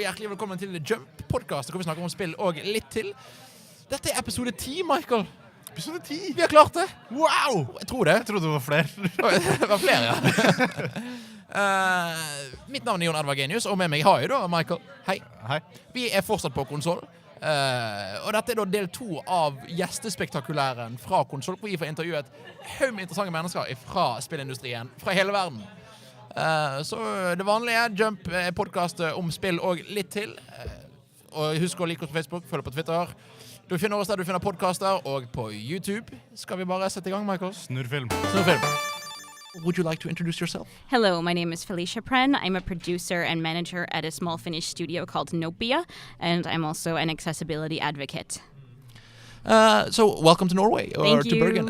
hjertelig velkommen til Jømp-podcast, hvor vi snakker om spill og litt til. Dette er episode 10, Michael. Episode 10? Vi har klart det. Wow! Jeg tror det. Jeg trodde det var flere. Det var flere, ja. Mitt navn er Jon Edvard Genius, og med meg har jeg da Michael. Hei. Hei. Vi er fortsatt på Konsoll. Og dette er da del 2 av gjestespektakulæren fra Konsoll, hvor vi får intervjuet et haug med interessante mennesker fra spillindustrien, fra hele verden. Så det vanlige, Jømp podcast om spill og litt til. Og husk å like oss på Facebook, følg på Twitter. Du finner oss der du finner podcaster, og på YouTube. Skal vi bare sette i gang, Michael? Snurrfilm. Would you like to introduce yourself? Hello, my name is Felicia Prehn. I'm a producer and manager at a small Finnish studio called Nopia, and I'm also an accessibility advocate. So welcome to Norway, or Thank to you. Bergen.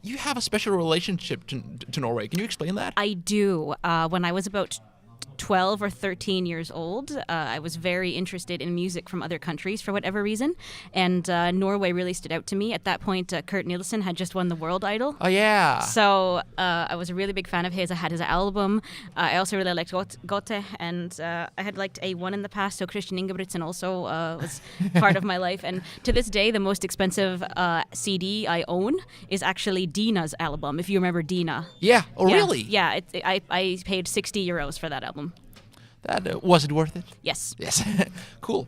You have a special relationship to Norway. Can you explain that? I do. When I was about 12 or 13 years old, I was very interested in music from other countries for whatever reason, and Norway really stood out to me. At that point, Kurt Nielsen had just won the World Idol. Oh, yeah. So I was a really big fan of his. I had his album. I also really liked Gote, and I had liked A1 in the past, so Christian Ingebrigtsen also was part of my life. And to this day, the most expensive CD I own is actually Dina's album, if you remember Dina. Yeah. Oh, Yeah. really? Yeah, I paid 60 euros for that album. That was it worth it? Yes. Yes. Cool.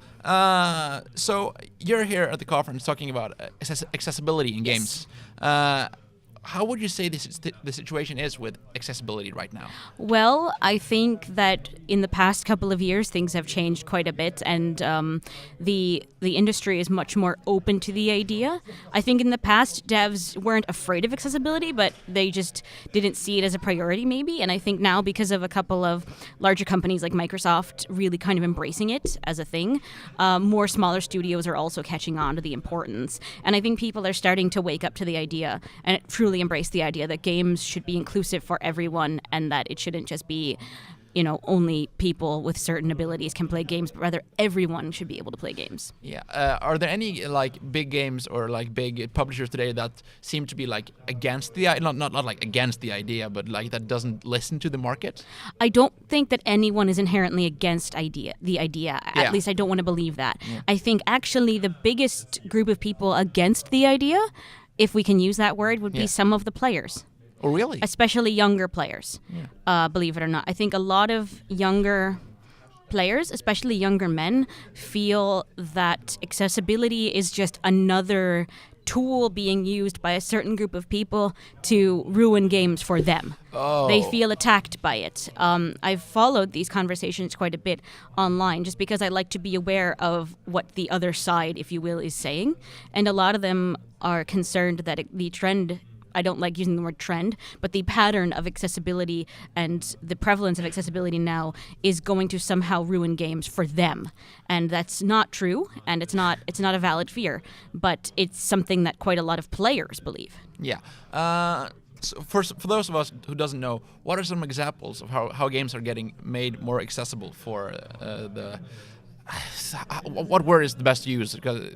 So you're here at the conference talking about accessibility in games. How would you say the situation is with accessibility right now? Well, I think that in the past couple of years, things have changed quite a bit, and the industry is much more open to the idea. I think in the past, devs weren't afraid of accessibility, but they just didn't see it as a priority, maybe. And I think now, because of a couple of larger companies like Microsoft really kind of embracing it as a thing, more smaller studios are also catching on to the importance. And I think people are starting to wake up to the idea and truly embrace the idea that games should be inclusive for everyone, and that it shouldn't just be, only people with certain abilities can play games, but rather everyone should be able to play games. Yeah. Are there any big games or big publishers today that seem to be against the not against the idea, but that doesn't listen to the market? I don't think that anyone is inherently against the idea. Yeah. At least I don't want to believe that. Yeah. I think actually the biggest group of people against the idea, if we can use that word, would be some of the players. Oh, really? Especially younger players, believe it or not. I think a lot of younger players, especially younger men, feel that accessibility is just another tool being used by a certain group of people to ruin games for them. Oh. They feel attacked by it. I've followed these conversations quite a bit online just because I like to be aware of what the other side, if you will, is saying. And a lot of them are concerned that the trend, I don't like using the word trend, but the pattern of accessibility and the prevalence of accessibility now is going to somehow ruin games for them. And that's not true, and it's not a valid fear, but it's something that quite a lot of players believe. Yeah. So for those of us who doesn't know, what are some examples of how games are getting made more accessible for what word is the best use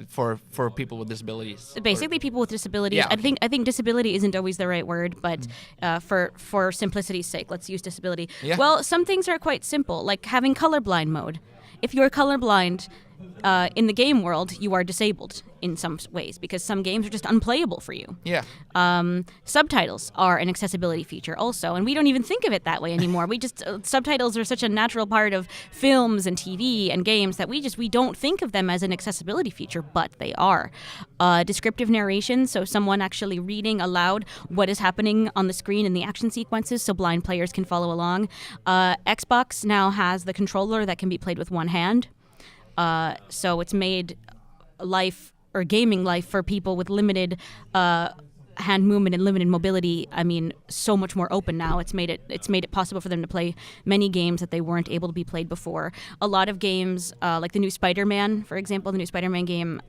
for people with disabilities? Basically, people with disabilities. Yeah, okay. I think disability isn't always the right word, but for simplicity's sake, let's use disability. Yeah. Well, some things are quite simple, like having colorblind mode. If you're colorblind, in the game world, you are disabled in some ways because some games are just unplayable for you. Yeah. Subtitles are an accessibility feature also, and we don't even think of it that way anymore. We just subtitles are such a natural part of films and TV and games that we don't think of them as an accessibility feature, but they are. Descriptive narration, so someone actually reading aloud what is happening on the screen in the action sequences so blind players can follow along. Xbox now has the controller that can be played with one hand. So it's made gaming life for people with limited hand movement and limited mobility, so much more open now. It's made it possible for them to play many games that they weren't able to be played before. A lot of games, like the new Spider-Man, for example, the new Spider-Man game,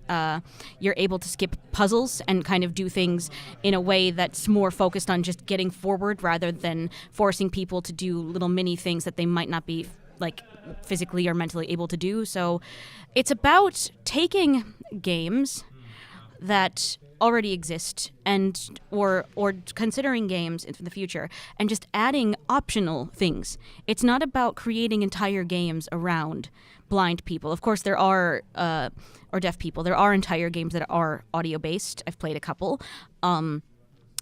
you're able to skip puzzles and kind of do things in a way that's more focused on just getting forward rather than forcing people to do little mini things that they might not be physically or mentally able to do. So it's about taking games that already exist and or considering games in the future and just adding optional things. It's not about creating entire games around blind people. Of course, there are or deaf people. There are entire games that are audio based. I've played a couple.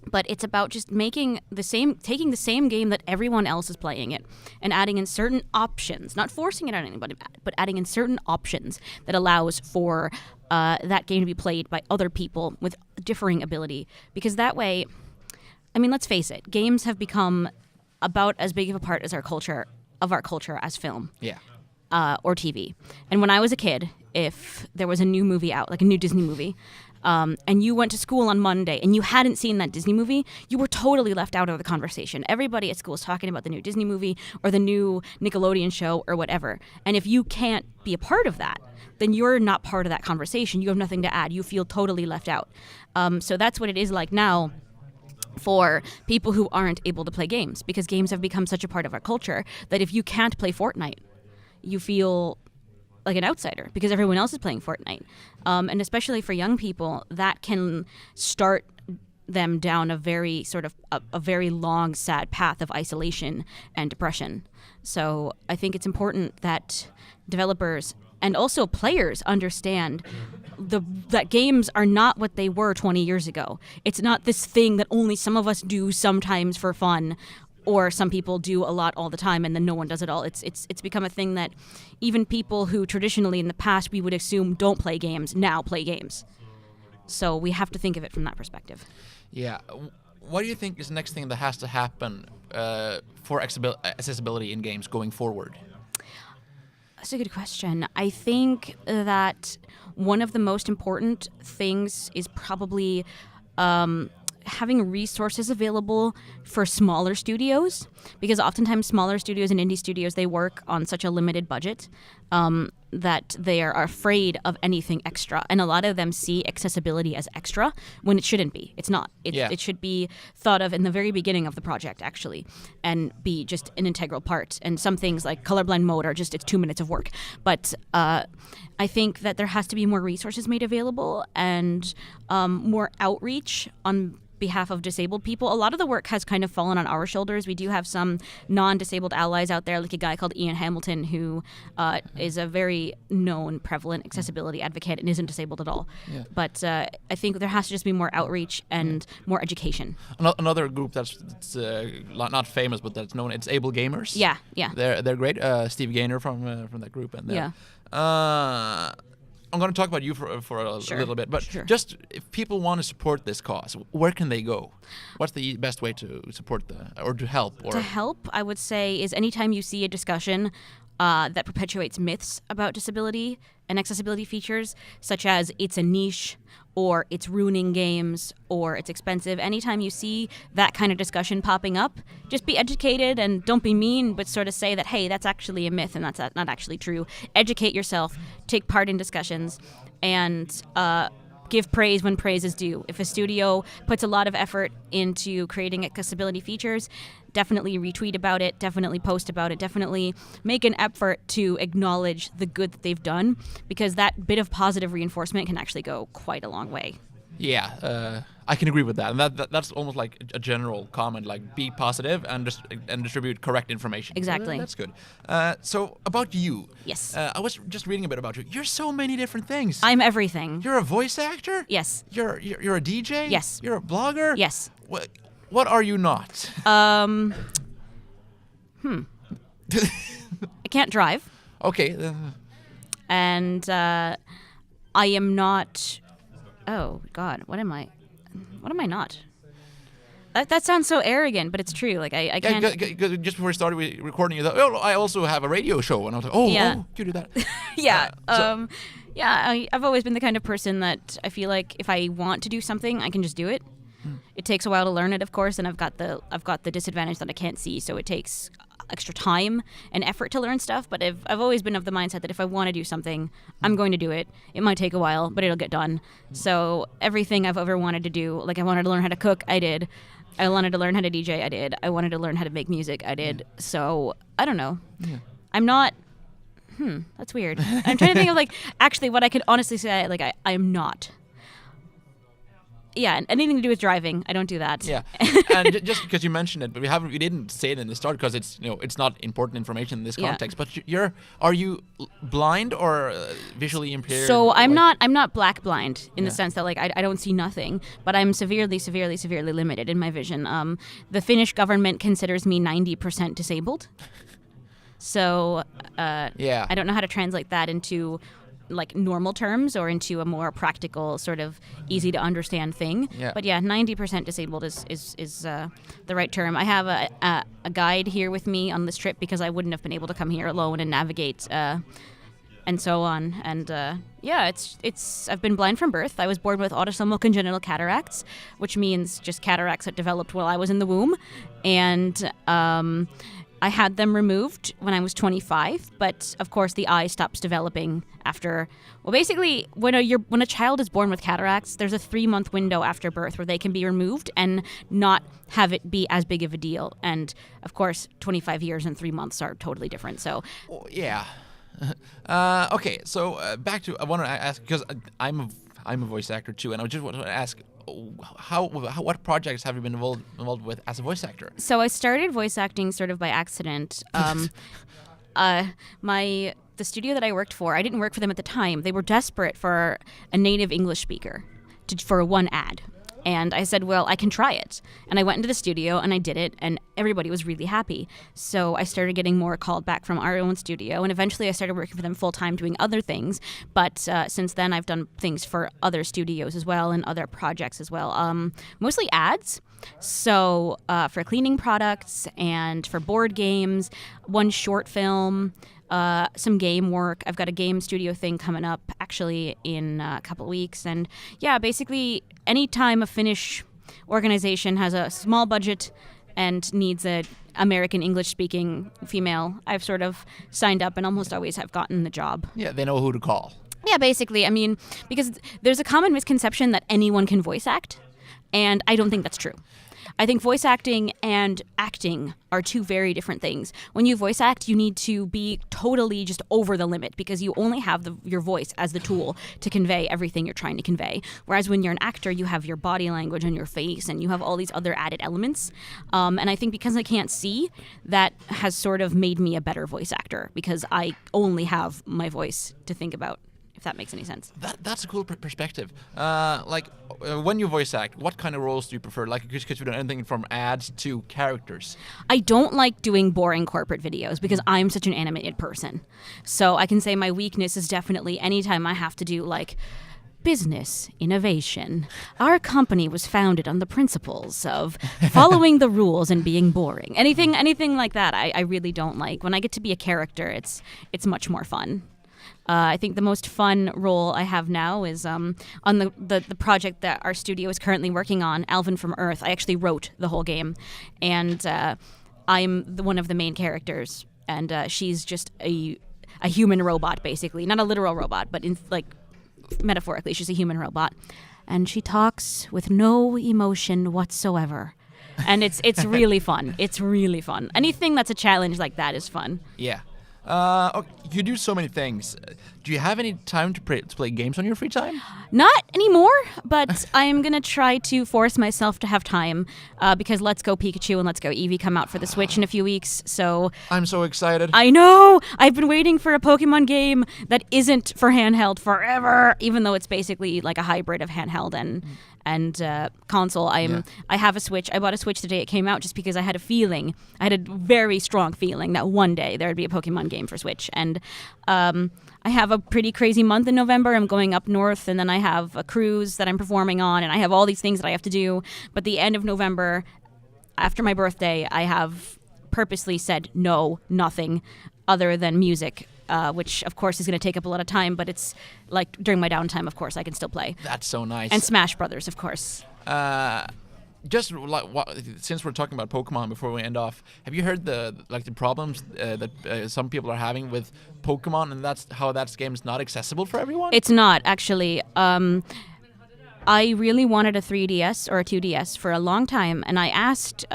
But it's about just taking the same game that everyone else is playing it and adding in certain options, not forcing it on anybody, but adding in certain options that allows for that game to be played by other people with differing ability. Because that way, I mean, let's face it, games have become about as big of a part as our culture as film. Yeah. Or TV. And when I was a kid, if there was a new movie out, like a new Disney movie, and you went to school on Monday and you hadn't seen that Disney movie, you were totally left out of the conversation. Everybody at school is talking about the new Disney movie or the new Nickelodeon show or whatever. And if you can't be a part of that, then you're not part of that conversation. You have nothing to add. You feel totally left out. So that's what it is like now for people who aren't able to play games, because games have become such a part of our culture that if you can't play Fortnite, you feel like an outsider because everyone else is playing Fortnite. And especially for young people, that can start them down a very sort of a very long, sad path of isolation and depression. So I think it's important that developers and also players understand that games are not what they were 20 years ago. It's not this thing that only some of us do sometimes for fun, or some people do a lot all the time and then no one does it all. It's become a thing that even people who traditionally in the past we would assume don't play games now play games. So we have to think of it from that perspective. Yeah. What do you think is the next thing that has to happen for accessibility in games going forward? That's a good question. I think that one of the most important things is probably having resources available for smaller studios, because oftentimes smaller studios and indie studios, they work on such a limited budget that they are afraid of anything extra. And a lot of them see accessibility as extra when it shouldn't be. It's not. It should be thought of in the very beginning of the project, actually, and be just an integral part. And some things like colorblind mode are just, it's 2 minutes of work. But I think that there has to be more resources made available and more outreach on behalf of disabled people. A lot of the work has kind of fallen on our shoulders. We do have some non-disabled allies out there, like a guy called Ian Hamilton, who is a very known, prevalent accessibility advocate and isn't disabled at all. Yeah. But I think there has to just be more outreach and more education. Another group that's not famous, but that's known, it's Able Gamers. Yeah. They're great. Steve Gaynor from that group, and I'm going to talk about you for a little bit, but just if people want to support this cause, where can they go? What's the best way to support or to help? To help, I would say, is anytime you see a discussion that perpetuates myths about disability and accessibility features, such as it's a niche, or it's ruining games, or it's expensive. Anytime you see that kind of discussion popping up, just be educated and don't be mean, but sort of say that, hey, that's actually a myth and that's not actually true. Educate yourself, take part in discussions, and give praise when praise is due. If a studio puts a lot of effort into creating accessibility features, definitely retweet about it, definitely post about it, definitely make an effort to acknowledge the good that they've done, because that bit of positive reinforcement can actually go quite a long way. Yeah, I can agree with that. And that's almost like a general comment, like be positive and distribute correct information. Exactly. That's good. So about you. Yes. I was just reading a bit about you. You're so many different things. I'm everything. You're a voice actor? Yes. You're a DJ? Yes. You're a blogger? Yes. What are you not? I can't drive. Okay. And I am not... Oh, God, what am I? What am I not? That sounds so arrogant, but it's true. Like, I can't... Just before we started recording, you thought, oh, I also have a radio show. And I was like, oh, you do that. Yeah. I've always been the kind of person that I feel like if I want to do something, I can just do it. It takes a while to learn it, of course, and I've got the disadvantage that I can't see, so it takes extra time and effort to learn stuff. But I've always been of the mindset that if I want to do something, I'm going to do it. It might take a while, but it'll get done. So everything I've ever wanted to do, like I wanted to learn how to cook, I did. I wanted to learn how to DJ, I did. I wanted to learn how to make music, I did. So I don't know. Yeah. I'm not. That's weird. I'm trying to think of actually what I could honestly say. I'm not. Yeah, anything to do with driving, I don't do that. Yeah, and just because you mentioned it, but we didn't say it in the start because it's it's not important information in this context. But are you blind or visually impaired? So I'm not black blind in the sense that like I don't see nothing, but I'm severely limited in my vision. The Finnish government considers me 90% disabled. So I don't know how to translate that into like normal terms or into a more practical sort of easy to understand thing. Yeah. But 90% disabled is the right term. I have a guide here with me on this trip because I wouldn't have been able to come here alone and navigate and so on. And it's I've been blind from birth. I was born with autosomal congenital cataracts, which means just cataracts that developed while I was in the womb, and I had them removed when I was 25, but of course the eye stops developing after. Well, basically, when a child is born with cataracts, there's a 3-month window after birth where they can be removed and not have it be as big of a deal. And of course, 25 years and 3 months are totally different. So, yeah. Okay, so back to I want to ask because I'm a voice actor too, and I just want to ask. What projects have you been involved with as a voice actor? So I started voice acting sort of by accident. The studio that I worked for, I didn't work for them at the time. They were desperate for a native English speaker for one ad. And I said, well, I can try it. And I went into the studio and I did it, and everybody was really happy. So I started getting more called back from our own studio, and eventually I started working for them full-time doing other things. But since then, I've done things for other studios as well and other projects as well, mostly ads. So for cleaning products and for board games, one short film, some game work. I've got a game studio thing coming up actually in a couple of weeks. And yeah, basically anytime a Finnish organization has a small budget and needs a American English speaking female, I've sort of signed up and almost always have gotten the job. Yeah, they know who to call. Yeah, basically. I mean, because there's a common misconception that anyone can voice act, and I don't think that's true. I think voice acting and acting are two very different things. When you voice act, you need to be totally just over the limit because you only have your voice as the tool to convey everything you're trying to convey. Whereas when you're an actor, you have your body language and your face, and you have all these other added elements. And I think because I can't see, that has sort of made me a better voice actor because I only have my voice to think about. If that makes any sense. That's a cool perspective. When you voice act, what kind of roles do you prefer? Like, because you've done anything from ads to characters. I don't like doing boring corporate videos because I'm such an animated person. So I can say my weakness is definitely anytime I have to do like business innovation. Our company was founded on the principles of following the rules and being boring. Anything like that, I really don't like. When I get to be a character, it's much more fun. I think the most fun role I have now is on the project that our studio is currently working on, Alvin from Earth. I actually wrote the whole game, and I'm one of the main characters, and she's just a human robot, basically. Not a literal robot, but metaphorically, she's a human robot. And she talks with no emotion whatsoever. And it's really fun. It's really fun. Anything that's a challenge like that is fun. Yeah. You do so many things. Do you have any time to play games on your free time? Not anymore, but I'm going to try to force myself to have time because Let's Go Pikachu and Let's Go Eevee come out for the Switch in a few weeks. So I'm so excited. I know! I've been waiting for a Pokemon game that isn't for handheld forever, even though it's basically like a hybrid of handheld and console. I have a Switch. I bought a Switch the day it came out just because I had a feeling. I had a very strong feeling that one day there would be a Pokemon game for Switch. And I have a pretty crazy month in November. I'm going up north, and then I have a cruise that I'm performing on, and I have all these things that I have to do. But the end of November, after my birthday, I have purposely said no, nothing other than music. Which, of course, is going to take up a lot of time, but it's like during my downtime, of course, I can still play. That's so nice. And Smash Brothers, of course. Just like since we're talking about Pokemon before we end off, have you heard the problems that some people are having with Pokemon, and that's how that game is not accessible for everyone? It's not, actually. I really wanted a 3DS or a 2DS for a long time, and I asked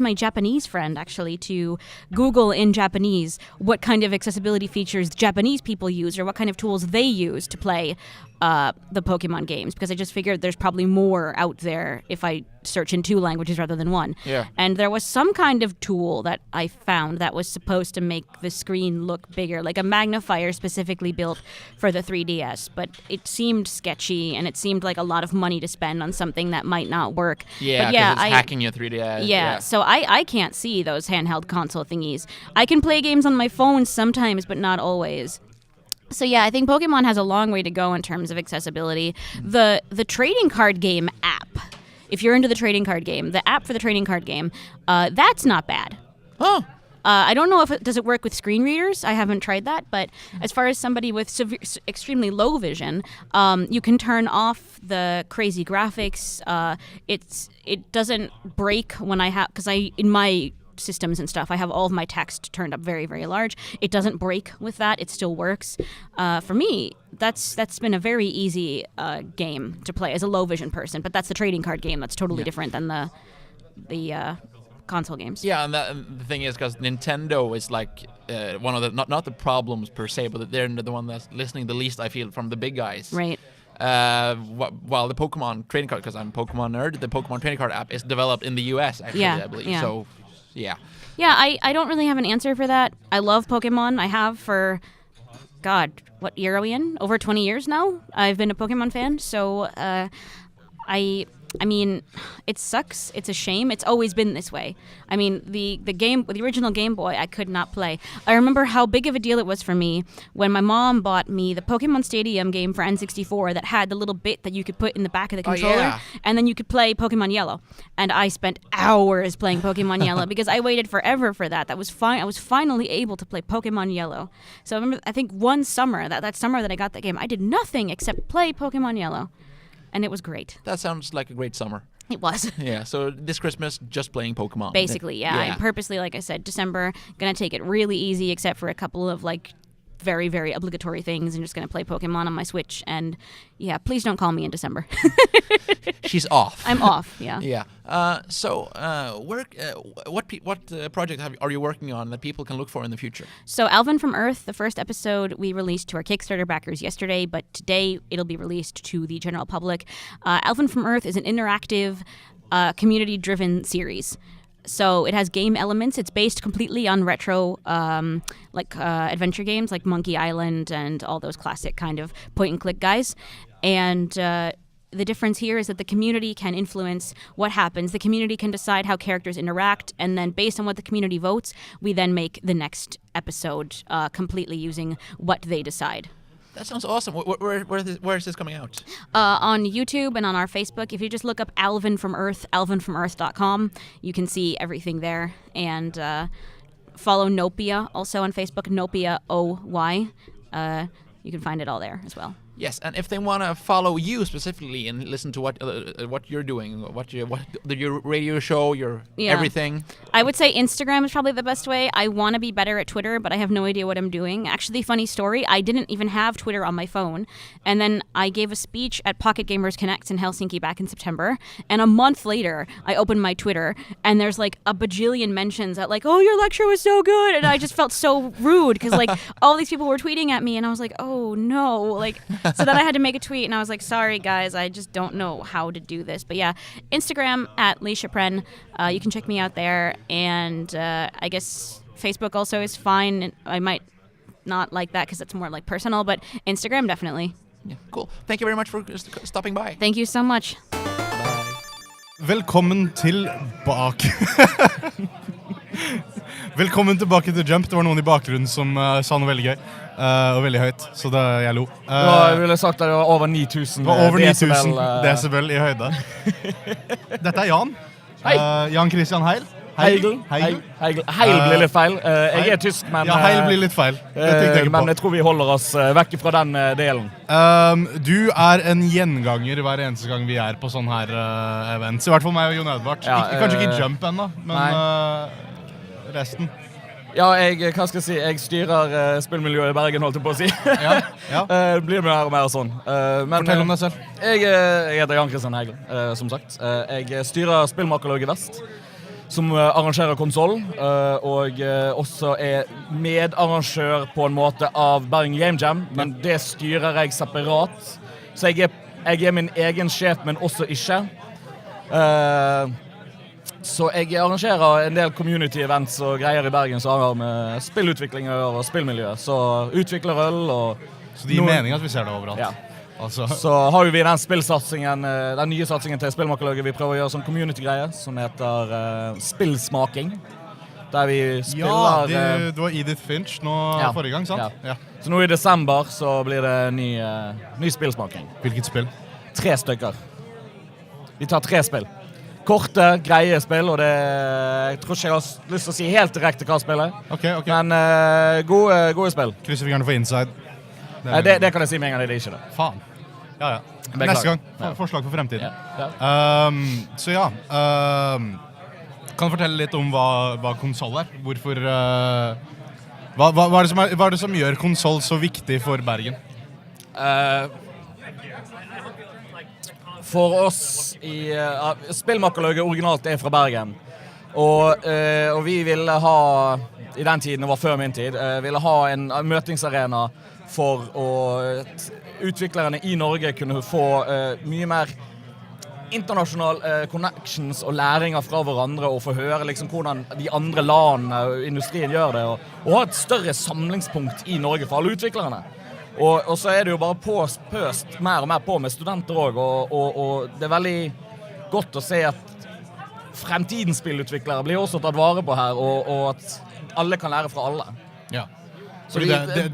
my Japanese friend actually to Google in Japanese what kind of accessibility features Japanese people use or what kind of tools they use to play the Pokemon games, because I just figured there's probably more out there if I search in 2 languages rather than 1. Yeah. And there was some kind of tool that I found that was supposed to make the screen look bigger, like a magnifier specifically built for the 3DS, but it seemed sketchy and it seemed like a lot of money to spend on something that might not work. Yeah, because it's hacking your 3DS. Yeah, so I can't see those handheld console thingies. I can play games on my phone sometimes, but not always. So yeah, I think Pokemon has a long way to go in terms of accessibility. The trading card game app, if you're into the trading card game, the app for the trading card game, that's not bad. Oh. I don't know if does it work with screen readers. I haven't tried that, but as far as somebody with extremely low vision, you can turn off the crazy graphics. It doesn't break when I have, because in my systems and stuff, I have all of my text turned up very, very large. It doesn't break with that. It still works. For me, that's been a very easy game to play as a low vision person, but that's the trading card game. That's totally different than the console games. Yeah, and the thing is, because Nintendo is like one of the not the problems per se, but they're the one that's listening the least, I feel, from the big guys. Right. While the Pokemon trading card, because I'm a Pokemon nerd, the Pokemon trading card app is developed in the US, actually, I believe. Yeah. So, yeah. Yeah, I don't really have an answer for that. I love Pokemon. I have for, God, what year are we in? Over 20 years now. I've been a Pokemon fan, so I mean, it sucks. It's a shame. It's always been this way. I mean, the original Game Boy, I could not play. I remember how big of a deal it was for me when my mom bought me the Pokemon Stadium game for N64 that had the little bit that you could put in the back of the controller, and then you could play Pokemon Yellow. And I spent hours playing Pokemon Yellow because I waited forever for that. That was fine. I was finally able to play Pokemon Yellow. So I remember, I think one summer, that summer that I got that game, I did nothing except play Pokemon Yellow. And it was great. That sounds like a great summer. It was. Yeah, so this Christmas, just playing Pokemon. Basically, yeah. I purposely, like I said, December, gonna take it really easy, except for a couple of, like, very, very obligatory things. I'm just gonna play Pokemon on my Switch. And, yeah, please don't call me in December. She's off. I'm off, yeah. Yeah. What project are you working on that people can look for in the future? So Alvin from Earth, the first episode we released to our Kickstarter backers yesterday, but today it'll be released to the general public. Alvin from Earth is an interactive, community-driven series. So it has game elements. It's based completely on retro, adventure games like Monkey Island and all those classic kind of point-and-click guys. And the difference here is that the community can influence what happens. The community can decide how characters interact, and then based on what the community votes, we then make the next episode completely using what they decide. That sounds awesome. Where is this coming out? On YouTube and on our Facebook. If you just look up Alvin from Earth, alvinfromEarth.com, you can see everything there. And follow Nopia also on Facebook, Nopia OY. You can find it all there as well. Yes, and if they want to follow you specifically and listen to what you're doing, your radio show, your everything. I would say Instagram is probably the best way. I want to be better at Twitter, but I have no idea what I'm doing. Actually, funny story, I didn't even have Twitter on my phone. And then I gave a speech at Pocket Gamers Connect in Helsinki back in September. And a month later, I opened my Twitter, and there's like a bajillion mentions that like, oh, your lecture was so good. And I just felt so rude because like all these people were tweeting at me, and I was like, oh no, like... So then I had to make a tweet, and I was like, sorry, guys, I just don't know how to do this. But yeah, Instagram at Prehn. You can check me out there. And I guess Facebook also is fine. I might not like that because it's more like personal, but Instagram definitely. Yeah, cool. Thank you very much for stopping by. Thank you so much. Bye. Velkommen tilbake. Velkommen tilbake til Jømp. Det var noen i bakgrunnen som sa noe veldig gøy og veldig høyt, så da jeg lo. Jeg ville sagt at det var over 9000 decibel i høyde. Dette er Jan. Hei. Jan Christian Heigl. Heigl blir litt feil. Jeg er tysk, men Heigl blir litt feil. Men jeg tror vi holder oss vekk fra den delen. Du er en gjenganger hver eneste gang vi er på sånn her events. I hvert fall meg og Jon Edvard. Kanskje ikke Jømp ennå, men resten. Ja, hva skal jeg si? Jeg styrer spillmiljøet i Bergen, holdt jeg på å si. Ja. Det blir mer og mer sånn. Fortell om deg selv. Jeg heter Jan Kristian Heigl, som sagt. Jeg styrer Spillmakerlaget Vest, som arrangerer Konsoll, og også medarrangør på en måte av Bergen Game Jam, men det styrer jeg separat. Så jeg er min egen sjef, men også ikke. Så jeg arrangerer en del community-events og greier i Bergen som har med spillutvikling og spillmiljø. Så utvikler øl og... Så det gir mening at vi ser det overalt. Ja. Altså. Så har vi den spillsatsingen, den nye satsingen til Spillmakerlaget. Vi prøver å gjøre sånn community-greie som heter spillsmaking. Der vi spiller... Ja, du var Edith Finch nå forrige gang, sant? Ja. Så nå i desember så blir det ny spillsmaking. Hvilket spill? 3 stykker. Vi tar 3 spill. Korte, greie spill, og jeg tror ikke jeg har lyst til å si helt direkte hva spillet. Okay. Men gode spill. Krysser fingrene for Inside. Det kan jeg si med en gang, det er ikke det. Faen. Ja. Neste gang. Forslag for fremtiden. Så kan du fortelle litt om hva konsoll er? Hvorfor... Hva er det som gjør konsoll så viktig for Bergen? For oss Spillmakerlaget originalt er fra Bergen. Og vi ville ha, i den tiden, det var før min tid, ville ha en møtingsarena for å utviklerne i Norge kunne få mye mer internasjonal connections og læringer fra hverandre, og få høre liksom hvordan de andre landene og industrien gjør det, og ha et større samlingspunkt i Norge for alle utviklerne. Og så er det jo bare pøst mer og mer på med studenter også, og det er veldig godt å se at fremtidens spillutviklere blir også tatt vare på her, og at alle kan lære fra alle. Ja. Så det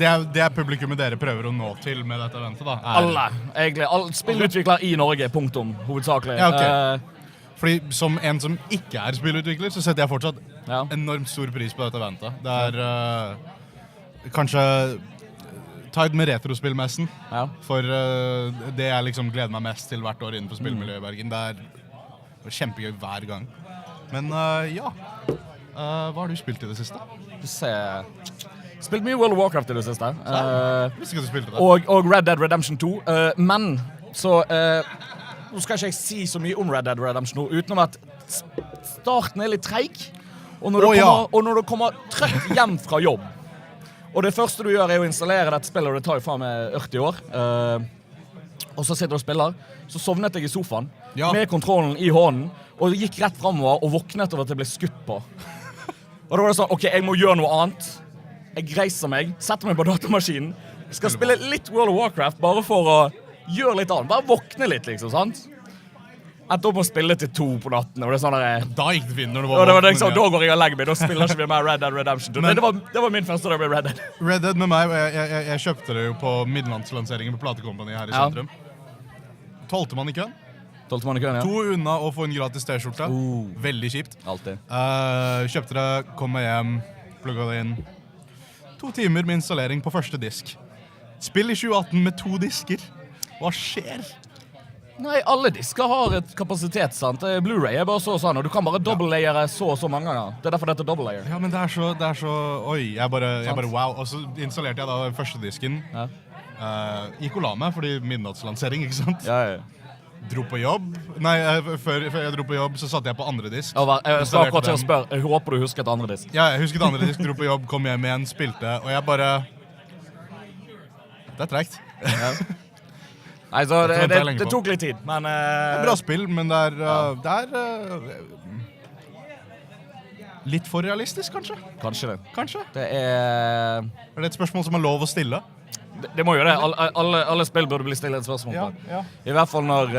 er publikummet dere prøver å nå til med dette eventet, da? Alle, egentlig. Alle spillutviklere i Norge, punktum, hovedsakelig. Ja, okay. Fordi som en som ikke er spillutvikler, så setter jeg fortsatt enormt stor pris på dette eventet. Det er kanskje... Tide med retrospillmessen, for det jeg liksom gleder meg mest til hvert år innenfor spillmiljøet i Bergen. Det er kjempegøy hver gang. Men hva har du spilt i det siste? Spilt mye World of Warcraft i det siste. Visste ikke at du spilte det. Og Red Dead Redemption 2. Men så nå skal ikke jeg si så mye om Red Dead Redemption 2, utenom at starten er litt treig. Og når du kommer trøtt hjem fra jobb, og det første du gjør er å installere dette spillet, og det tar jo faen med 80 år. Og så sitter du og spiller. Så sovnet jeg i sofaen, med kontrollen i hånden, og gikk rett fremover og våknet over at jeg ble skutt på. Og da var det sånn, ok, jeg må gjøre noe annet. Jeg reiser meg, setter meg på datamaskinen, skal spille litt World of Warcraft, bare for å gjøre litt annet. Bare våkne litt, liksom, sant? Endte opp å spille til 2 på natten, og det er sånn der... Da gikk det fint når du var våken. Liksom, da går jeg og legger meg, da spiller ikke vi mer Red Dead Redemption 2. Det var min første dag med Red Dead. Red Dead med meg, jeg kjøpte det jo på midnlandslanseringen på Platekompani her i sentrum. 12. mann i køen. 12. mann i køen, 2 unna å få en gratis t-skjorte. Veldig kjipt. Alltid. Kjøpte det, kom meg hjem, plugget det inn. 2 timer med installering på første disk. Spill i 2018 med 2 disker. Hva skjer? Nei, alle disker har et kapasitet, sant? Blu-ray er bare sånn, og du kan bare dobbeltlayere så mange ganger. Det er derfor dette er dobbeltlayer. Ja, men det er så... Oi, jeg bare wow. Og så installerte jeg da den første disken. Gikk og la meg, fordi midnattslansering, ikke sant? Ja. Dro på jobb. Nei, før jeg dro på jobb, så satte jeg på andre disk. Jeg skal akkurat til å spørre, jeg håper du husket andre disk. Ja, jeg husket andre disk, dro på jobb, kom hjem igjen, spilte, og jeg bare... Det er trekt. Nei, så det tok litt tid, men... Det er bra spill, men det er litt for realistisk, kanskje? Kanskje. Det er det et spørsmål som er lov å stille? Det må jo det. Alle spill burde bli stille et spørsmål på. I hvert fall når...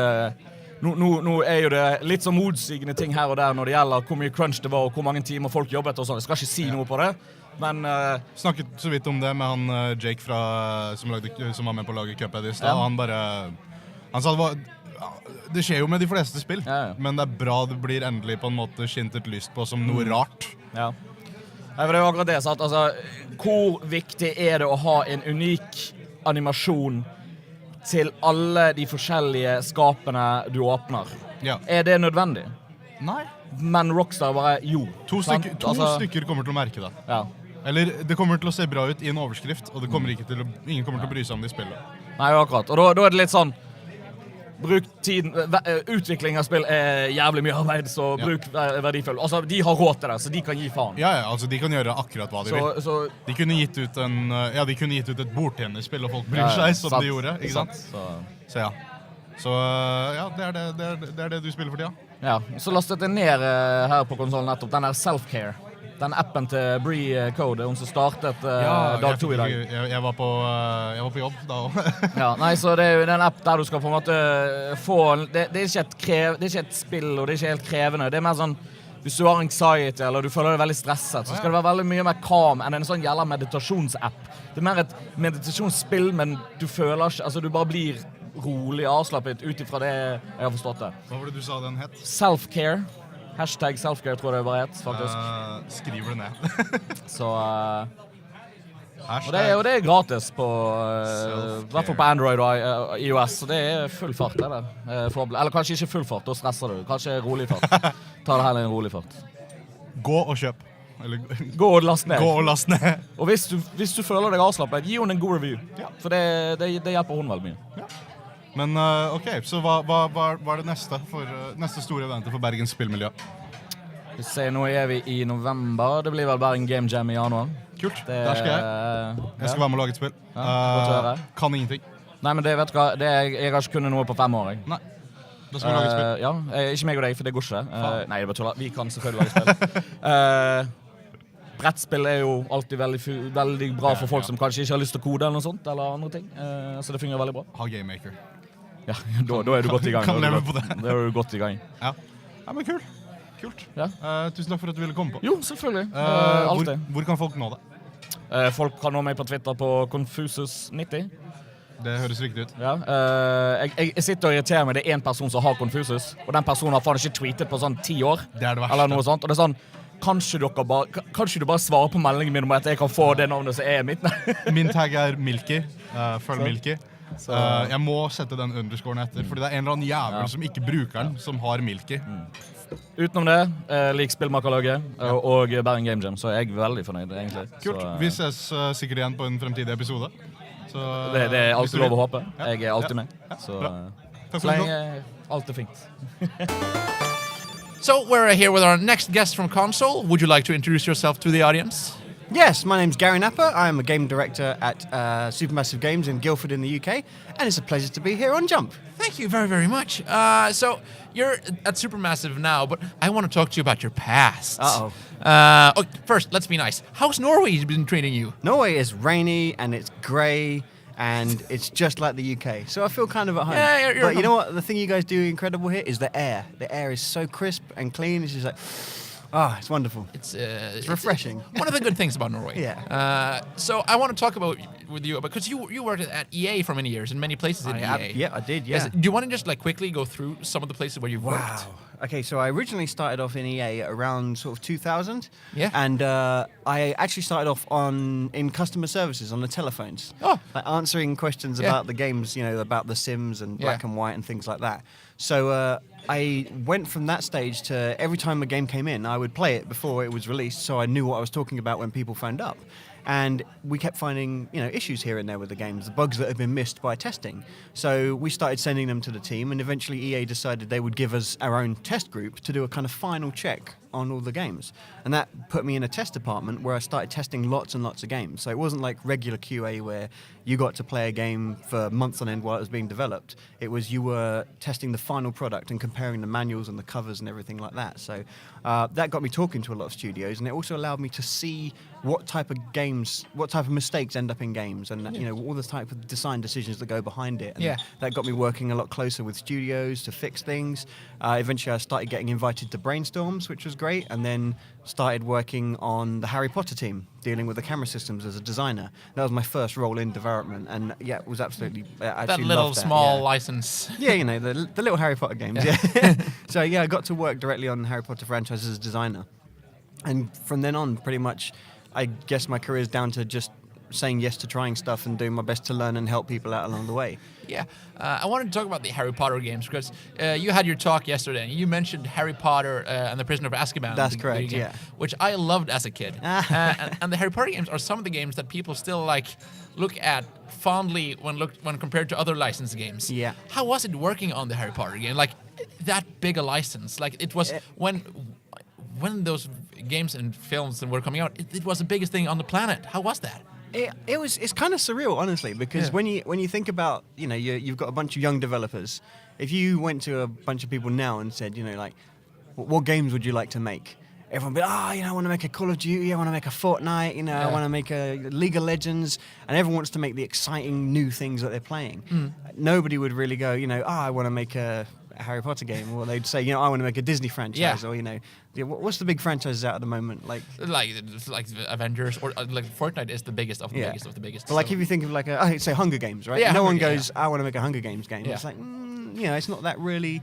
Nå er jo det litt så motsigende ting her og der når det gjelder hvor mye crunch det var og hvor mange timer folk jobbet og sånn. Jeg skal ikke si noe på det, men... Snakket så vidt om det med han Jake som var med på å lage Cuphead, og han sa det skjer jo med de fleste spill, men det er bra det blir endelig på en måte skint et lyst på som noe rart. Ja, for det er jo akkurat det, sant? Altså, hvor viktig er det å ha en unik animasjon til alle de forskjellige skapene du åpner? Er det nødvendig? Nei. Men Rockstar bare, jo. To stykker kommer til å merke det. Ja. Eller det kommer til å se bra ut I en overskrift, og ingen kommer til å bry seg om det I spillet. Nei, akkurat. Og da det litt sånn, bruk tiden, utvikling av spill jævlig mye arbeid, så bruk verdifull. Altså, de har råd til det, så de kan gi faen. Ja, altså de kan gjøre akkurat hva de vil. De kunne gitt ut et bordtennisspill, og folk bryr seg som de gjorde, ikke sant? Så ja. Så ja, det er det du spiller for tida. Ja, så lastet jeg ned her på konsollen nettopp, den der Self-Care. Den appen til Bree Code, hun som startet dag 2 I dag. Jeg var på jobb da også. Ja, nei, så det jo en app der du skal på en måte få... Det er ikke et spill, og det er ikke helt krevende. Det mer sånn, hvis du har anxiety, eller du føler deg veldig stresset, så skal det være veldig mye mer calm enn en sånn jævla meditasjonsapp. Det mer et meditasjonsspill, men du føler ikke... Altså, du bare blir rolig avslappet utifra det jeg har forstått det. Hva var det du sa den het? Self-care. Hashtag self-care tror jeg det bare het, faktisk. Skriver det ned. Så... Og det gratis på... I hvert fall på Android og iOS, så det full fart, det der. Eller kanskje ikke full fart, da stresser du. Kanskje rolig fart. Ta det heller en rolig fart. Gå og kjøp. Gå og last ned. Gå og last ned. Og hvis du føler deg avslappet, gi henne en god review. Ja. For det hjelper hun veldig mye. Ja. Men ok, så hva er det neste store eventet for Bergens spillmiljø? Vi ser, nå vi I november. Det blir vel bare en Game Jam I januar. Kult, der skal jeg. Jeg skal være med å lage et spill. Kan ingenting. Nei, men det vet du hva, jeg har ikke kunnet noe på 5 år. Nei, da skal vi lage et spill. Ja, ikke meg og deg, for det går ikke. Nei, det bare tuller. Vi kan selvfølgelig lage spill. Brettspill jo alltid veldig bra for folk som kanskje ikke har lyst til å kode eller noe sånt, eller andre ting. Så det fungerer veldig bra. Ha Game Maker. Ja, da du godt I gang. Kan leve på det. Da du godt I gang. Ja, men kult. Ja. Tusen takk for at du ville komme på. Jo, selvfølgelig. Hvor kan folk nå det? Folk kan nå meg på Twitter på Confusus90. Det høres riktig ut. Ja. Jeg sitter og irriterer meg. Det en person som har Confusus, og den personen har faen ikke tweetet på sånn 10 år. Det det verste. Eller noe sånt. Og det sånn, kanskje du bare svarer på meldingen min om at jeg kan få det navnet som mitt? Min tag Milky. Følg Milky. Jeg må sette den underscoren etter, fordi det en eller annen jævel som ikke bruker den, som har Milky. Utenom det, lik spillmakerlaget og Bergen Game Jam, så jeg veldig fornøyd, egentlig. Kult. Vi ses sikkert igjen på en fremtidig episode. Så, det alltid lov å håpe. Jeg alltid med. Så lenge alt fint. So we're here with our next guest from Konsoll. Would you like to introduce yourself to the audience? Yes, my name's Gary Napper. I'm a game director at Supermassive Games in Guildford in the UK, and it's a pleasure to be here on Jump. Thank you very, very much. So you're at Supermassive now, but I want to talk to you about your past. First, let's be nice. How's Norway been treating you? Norway is rainy and it's grey and it's just like the UK, so I feel kind of at home. Yeah, you're but you know what? The thing you guys do incredible here is the air. The air is so crisp and clean. It's just like... it's wonderful. It's refreshing. It's one of the good things about Norway. Yeah. So I want to talk with you because you worked at EA for many years in many places in EA. Yeah, I did. Yeah. Do you want to just quickly go through some of the places where you've worked? Okay, so I originally started off in EA around sort of 2000. Yeah. And I actually started off in customer services on the telephones. Oh. Like answering questions about the games, about the Sims and Black and White and things like that. So I went from that stage to every time a game came in, I would play it before it was released, so I knew what I was talking about when people phoned up. And we kept finding, issues here and there with the games, the bugs that had been missed by testing. So we started sending them to the team, and eventually EA decided they would give us our own test group to do a kind of final check on all the games. And that put me in a test department where I started testing lots and lots of games. So it wasn't like regular QA where you got to play a game for months on end while it was being developed. It was you were testing the final product and comparing the manuals and the covers and everything like that. So that got me talking to a lot of studios, and it also allowed me to see what type of mistakes end up in games, and all the type of design decisions that go behind it. And that got me working a lot closer with studios to fix things. Eventually I started getting invited to brainstorms, which was great, and then started working on the Harry Potter team, dealing with the camera systems as a designer. That was my first role in development, and it was absolutely that little small license. Yeah, the little Harry Potter games. Yeah. So I got to work directly on the Harry Potter franchise as a designer, and from then on, pretty much, I guess my career is down to just saying yes to trying stuff and doing my best to learn and help people out along the way. Yeah, I wanted to talk about the Harry Potter games because you had your talk yesterday and you mentioned Harry Potter and the Prisoner of Azkaban. That's correct, game, yeah. Which I loved as a kid. And the Harry Potter games are some of the games that people still look at fondly when compared to other licensed games. Yeah. How was it working on the Harry Potter game? Like that big a license? Like it was when those games and films were coming out, it was the biggest thing on the planet. How was that? It's kind of surreal, honestly, because when you think about, you've got a bunch of young developers. If you went to a bunch of people now and said, what games would you like to make? Everyone would be, I want to make a Call of Duty, I want to make a Fortnite, I want to make a League of Legends, and everyone wants to make the exciting new things that they're playing. Nobody would really go, I want to make a Harry Potter game, or they'd say, I want to make a Disney franchise, or what's the big franchises out at the moment? Like Avengers, or Fortnite is the biggest of the biggest of the biggest. But if you think of say Hunger Games, right? Yeah, no one goes, I want to make a Hunger Games game. It's it's not that really.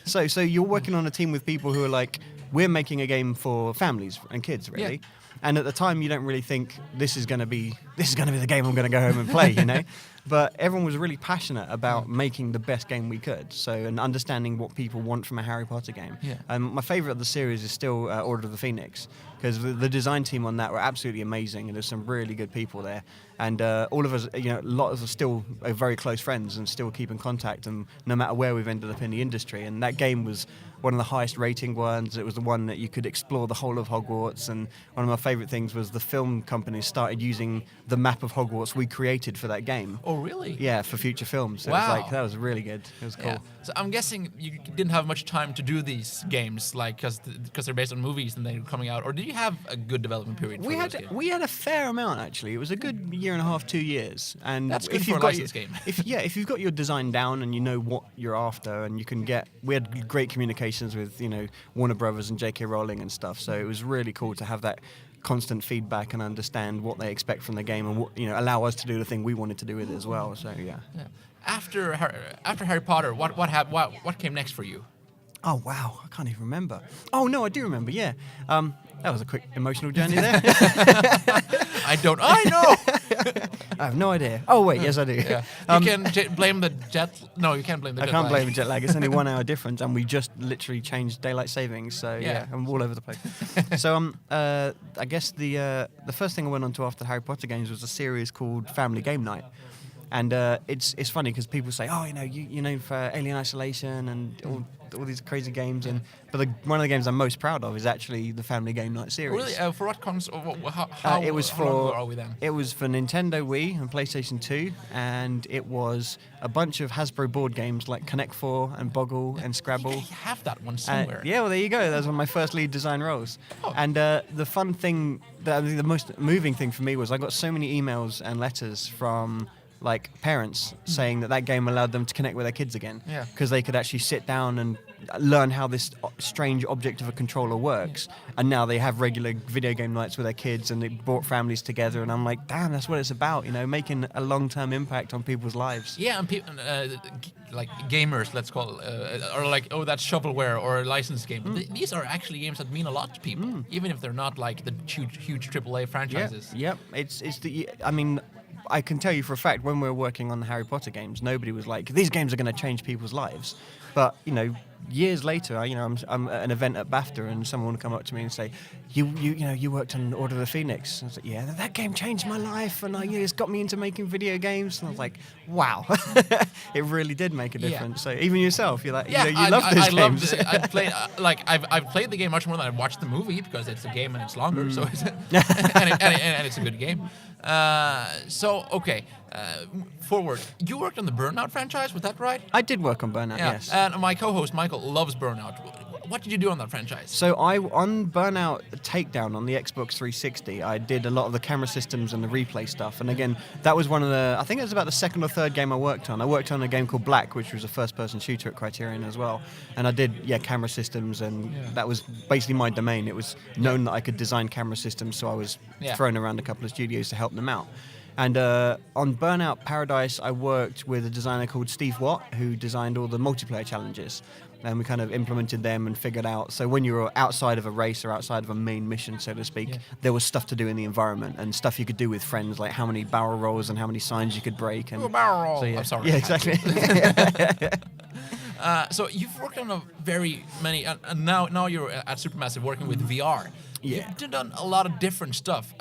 So you're working on a team with people who are like, we're making a game for families and kids, really. Yeah. And at the time, you don't really think this is going to be the game I'm going to go home and play, But everyone was really passionate about making the best game we could. So, and understanding what people want from a Harry Potter game. Yeah. My favorite of the series is still Order of the Phoenix, because the design team on that were absolutely amazing, and there's some really good people there. And all of us, a lot of us still are very close friends and still keep in contact, and no matter where we've ended up in the industry. And that game was one of the highest rating ones. It was the one that you could explore the whole of Hogwarts. And one of my favorite things was the film companies started using the map of Hogwarts we created for that game. Oh, really? Yeah, for future films. So wow. It was that was really good. It was cool. Yeah. So I'm guessing you didn't have much time to do these games, because they're based on movies and they're coming out. Or did you have a good development period? We had a fair amount, actually. It was a good year and a half, 2 years. And that's good for a licensed game. If you've got your design down and you know what you're after, and we had great communications with Warner Brothers and J.K. Rowling and stuff. So it was really cool to have that constant feedback and understand what they expect from the game, and allow us to do the thing we wanted to do with it as well. So yeah. After Harry Potter, what came next for you? Oh wow, I can't even remember. Oh no, I do remember. Yeah, that was a quick emotional journey there. I know. I have no idea. Oh wait, yes I do. Yeah. You can blame the jet. No, you can't blame the jet lag. I can't blame the jet lag. It's only 1 hour difference, and we just literally changed daylight savings. So yeah, I'm all over the place. So I guess the first thing I went on to after Harry Potter games was a series called Family Game Night. And it's funny because people say, you know for Alien Isolation and all these crazy games, but one of the games I'm most proud of is actually the Family Game Night series. Really? For what console? How long are we then? It was for Nintendo Wii and PlayStation 2, and it was a bunch of Hasbro board games like Connect 4 and Boggle and Scrabble. You have that one somewhere. Well, there you go. That was one of my first lead design roles. Oh. And the fun thing, the most moving thing for me was I got so many emails and letters from parents saying that game allowed them to connect with their kids again, because they could actually sit down and learn how this strange object of a controller works, and now they have regular video game nights with their kids, and it brought families together. And I'm like, damn, that's what it's about, making a long-term impact on people's lives. Yeah, and people gamers, let's call it, are that's shovelware or a licensed game. These are actually games that mean a lot to people, even if they're not the huge AAA franchises. Yep. I can tell you for a fact, when we were working on the Harry Potter games, nobody was like, these games are going to change people's lives. But, years later, I'm at an event at BAFTA, and someone would come up to me and say, you worked on Order of the Phoenix. And I was like, yeah, that game changed my life, and it's got me into making video games. And I was like, wow, it really did make a difference. So even yourself, you're like, you love those games. I've played the game much more than I've watched the movie, because it's a game and it's longer, so it's and it's a good game. Forward. You worked on the Burnout franchise, was that right? I did work on Burnout, yes. And my co-host Michael loves Burnout. What did you do on that franchise? So on Burnout Takedown on the Xbox 360, I did a lot of the camera systems and the replay stuff. And again, that was I think it was about the second or third game I worked on. I worked on a game called Black, which was a first-person shooter at Criterion as well. And I did, camera systems, and that was basically my domain. It was known that I could design camera systems, so I was thrown around a couple of studios to help them out. And on Burnout Paradise, I worked with a designer called Steve Watt, who designed all the multiplayer challenges. and we kind of implemented them and figured out. So when you were outside of a race or outside of a main mission, so to speak, there was stuff to do in the environment and stuff you could do with friends, like how many barrel rolls and how many signs you could break. And barrel roll. So, I'm sorry. Yeah, exactly. So you've worked on a very many, and now you're at Supermassive working with VR. Yeah. You've done a lot of different stuff.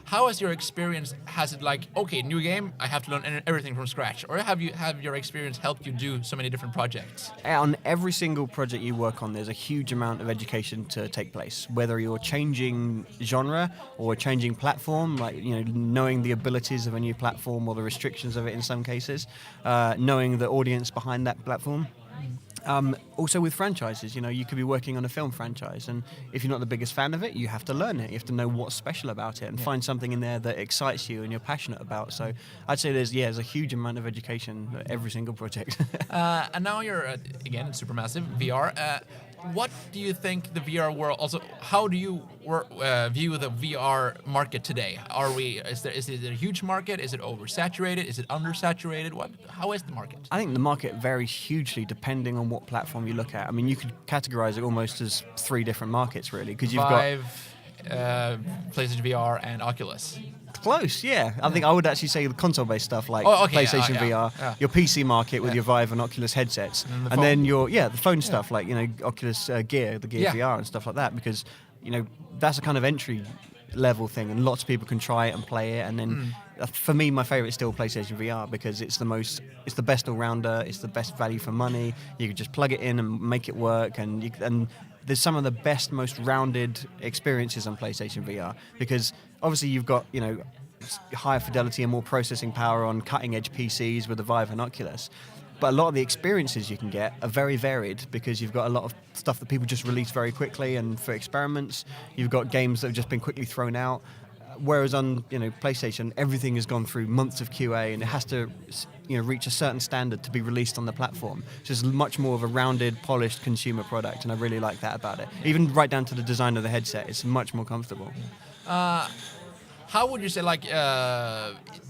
How has your experience? Has it like, okay, new game, I have to learn everything from scratch, or have your experience helped you do so many different projects? On every single project you work on, there's a huge amount of education to take place. Whether you're changing genre or changing platform, like knowing the abilities of a new platform or the restrictions of it in some cases, knowing the audience behind that platform. Also with franchises, you could be working on a film franchise, and if you're not the biggest fan of it, you have to learn it. You have to know what's special about it and find something in there that excites you and you're passionate about. So I'd say there's a huge amount of education at every single project. And now you're again in Supermassive VR. What do you think the VR world? Also, how do you view the VR market today? Is it a huge market? Is it oversaturated? Is it undersaturated? How is the market? I think the market varies hugely depending on what platform you look at. I mean, you could categorize it almost as 3 different markets, really, because you've got PlayStation VR and Oculus. Close, yeah. I think I would actually say the console-based stuff like PlayStation VR, your PC market with your Vive and Oculus headsets, and then the phone stuff like Oculus Gear, the Gear VR and stuff like that, because that's a kind of entry level thing, and lots of people can try it and play it. And then for me, my favorite is still PlayStation VR because it's the best all-rounder, it's the best value for money. You can just plug it in and make it work, and there's some of the best, most rounded experiences on PlayStation VR because obviously you've got, higher fidelity and more processing power on cutting-edge PCs with the Vive and Oculus. But a lot of the experiences you can get are very varied because you've got a lot of stuff that people just release very quickly and for experiments. You've got games that have just been quickly thrown out. Whereas on PlayStation, everything has gone through months of QA and it has to reach a certain standard to be released on the platform. So it's much more of a rounded, polished consumer product, and I really like that about it. Even right down to the design of the headset, it's much more comfortable. How would you say,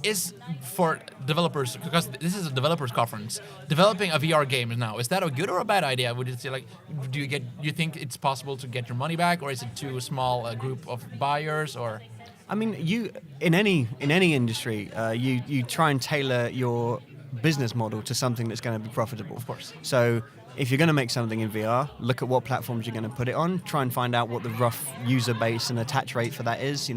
is for developers, because this is a developers conference, developing a VR game now, is that a good or a bad idea? Would you say, do you think it's possible to get your money back, or is it too small a group of buyers, or? I mean, in any industry, you try and tailor your business model to something that's going to be profitable. Of course. So if you're going to make something in VR, look at what platforms you're going to put it on. Try and find out what the rough user base and attach rate for that is.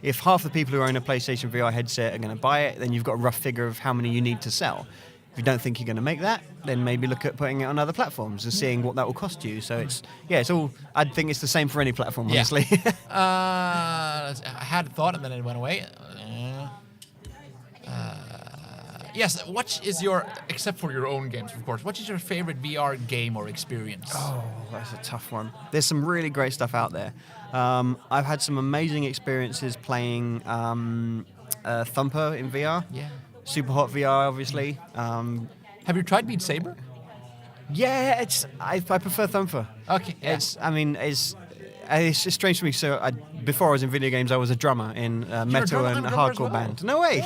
If half the people who own a PlayStation VR headset are going to buy it, then you've got a rough figure of how many you need to sell. If you don't think you're going to make that, then maybe look at putting it on other platforms and seeing what that will cost you. So it's all. I think it's the same for any platform, honestly. I had a thought and then it went away. Yes, what is except for your own games, of course, what is your favorite VR game or experience? Oh, that's a tough one. There's some really great stuff out there. I've had some amazing experiences playing Thumper in VR. Yeah. Super Hot VR, obviously. Have you tried Beat Saber? Yeah, I prefer Thumper. Okay. Yeah. It's just strange for me. So before I was in video games, I was a drummer in a metal and a hardcore band. No way.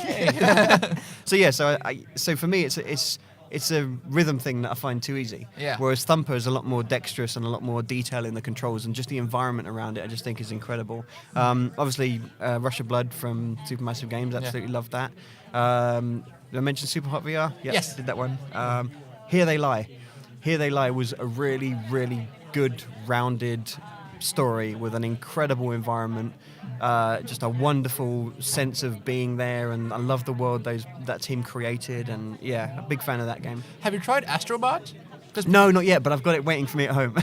So for me, it's a rhythm thing that I find too easy. Yeah. Whereas Thumper is a lot more dexterous and a lot more detail in the controls, and just the environment around it I just think is incredible. Obviously, Rush of Blood from Supermassive Games, absolutely loved that. Did I mention Super Hot VR? Yes. Did that one. Here They Lie. Here They Lie was a really, really good, rounded story with an incredible environment, just a wonderful sense of being there, and I love the world that team created, and a big fan of that game. Have you tried Astrobot? No, not yet, but I've got it waiting for me at home.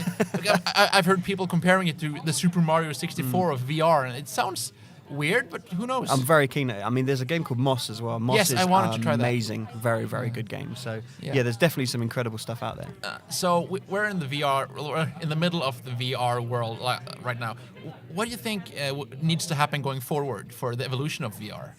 I've heard people comparing it to the Super Mario 64 of VR, and it sounds weird, but who knows? I'm very keen. I mean, there's a game called Moss as well. Moss is I wanted to try that. Amazing, very, very good game. So there's definitely some incredible stuff out there. So we're in the VR, we're in the middle of the VR world right now. What do you think needs to happen going forward for the evolution of VR?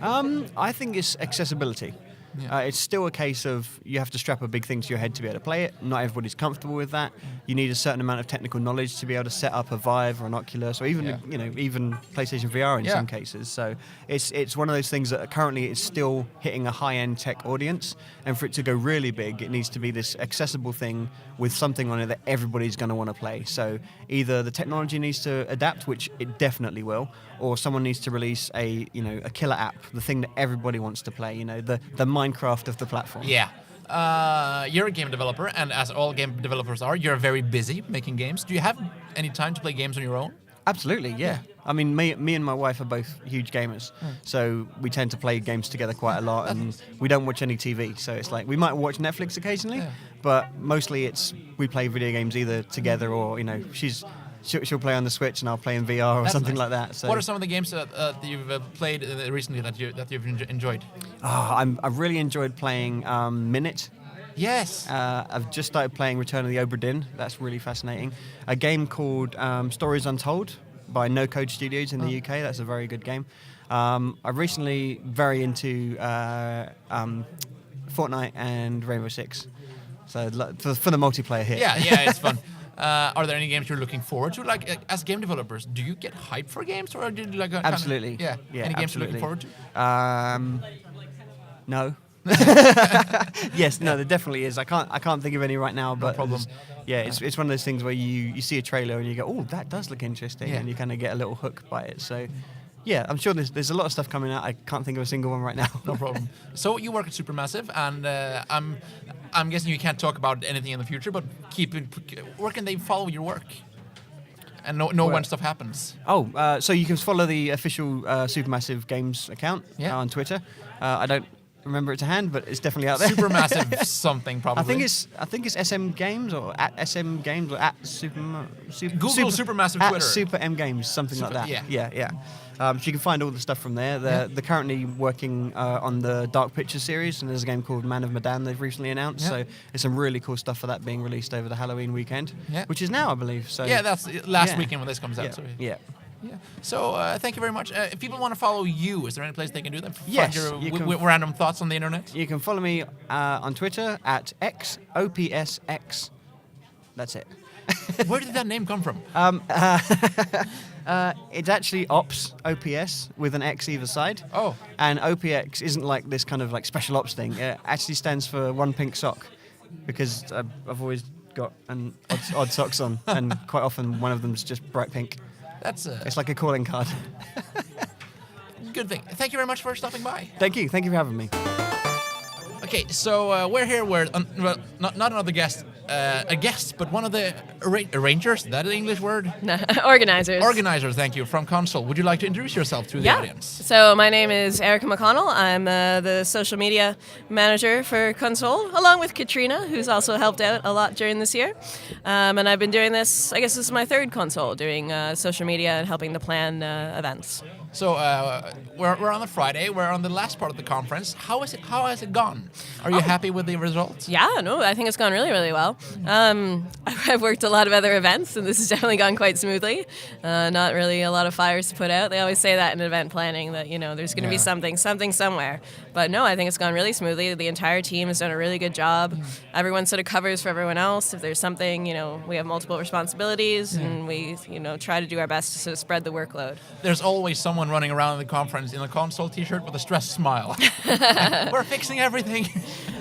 I think it's accessibility. It's still a case of you have to strap a big thing to your head to be able to play it. Not everybody's comfortable with that. You need a certain amount of technical knowledge to be able to set up a Vive or an Oculus, or even even PlayStation VR in some cases. So it's one of those things that currently it's still hitting a high-end tech audience, and for it to go really big, it needs to be this accessible thing with something on it that everybody's going to want to play. So either the technology needs to adapt, which it definitely will, or someone needs to release a killer app, the thing that everybody wants to play, the Minecraft of the platform. Yeah. You're a game developer, and as all game developers are, you're very busy making games. Do you have any time to play games on your own? Absolutely, yeah. I mean, me and my wife are both huge gamers, so we tend to play games together quite a lot, and we don't watch any TV. So it's like we might watch Netflix occasionally, but mostly we play video games either together or she'll play on the Switch and I'll play in VR or something like that. So what are some of the games that you've played recently that you've enjoyed? I've really enjoyed playing Minute. Yes. I've just started playing Return of the Obra Dinn. That's really fascinating. A game called Stories Untold by No Code Studios in the UK. That's a very good game. I'm recently very into Fortnite and Rainbow Six. So for the multiplayer here. Yeah, it's fun. Are there any games you're looking forward to? Like, as game developers, do you get hyped for games, or do you like absolutely? Yeah. Any games you're looking forward to? No. Yes, no, there definitely is. I can't think of any right now, but no problem. It's one of those things where you see a trailer and you go, oh, that does look interesting, and you kind of get a little hook by it. So. Yeah, I'm sure there's a lot of stuff coming out. I can't think of a single one right now. No problem. So you work at Supermassive, and I'm guessing you can't talk about anything in the future, but where can they follow your work and know when stuff happens? So you can follow the official Supermassive Games account on Twitter. I don't remember it to hand, but it's definitely out there. Supermassive something probably. I think it's SM Games or at SM Games or at Google Supermassive at Twitter. Super M Games, something like that. Yeah. So you can find all the stuff from there. They're currently working on the Dark Pictures series, and there's a game called Man of Medan they've recently announced. So there's some really cool stuff for that being released over the Halloween weekend, which is now, I believe. So that's last weekend when this comes out. Yeah. So thank you very much. If people want to follow you, is there any place they can do that? Yes. Random thoughts on the internet? You can follow me on Twitter at XOPSX. That's it. Where did that name come from? It's actually OPS with an X either side. Oh. And OPX isn't like this kind of like special ops thing. It actually stands for One Pink Sock, because I've always got an odd socks on, and quite often one of them's just bright pink. It's like a calling card. Good thing. Thank you very much for stopping by. Thank you for having me. Okay, so we're here with not another guest, a guest, but one of the arrangers. Is that an English word? No, organizers. Organizers, thank you, from Konsoll. Would you like to introduce yourself to the audience? So my name is Erica McConnell. I'm the social media manager for Konsoll, along with Katrina, who's also helped out a lot during this year. And I've been doing this, I guess this is my third Konsoll, doing social media and helping to plan events. So we're on a Friday. We're on the last part of the conference. How has it gone? Are you happy with the results? Yeah, no, I think it's gone really, really well. I've worked a lot of other events, and this has definitely gone quite smoothly. Not really a lot of fires to put out. They always say that in event planning, that there's going to be something somewhere. But no, I think it's gone really smoothly. The entire team has done a really good job. Everyone sort of covers for everyone else. If there's something, we have multiple responsibilities, and we try to do our best to sort of spread the workload. There's always someone running around in the conference in a Konsoll t-shirt with a stressed smile. We're fixing everything.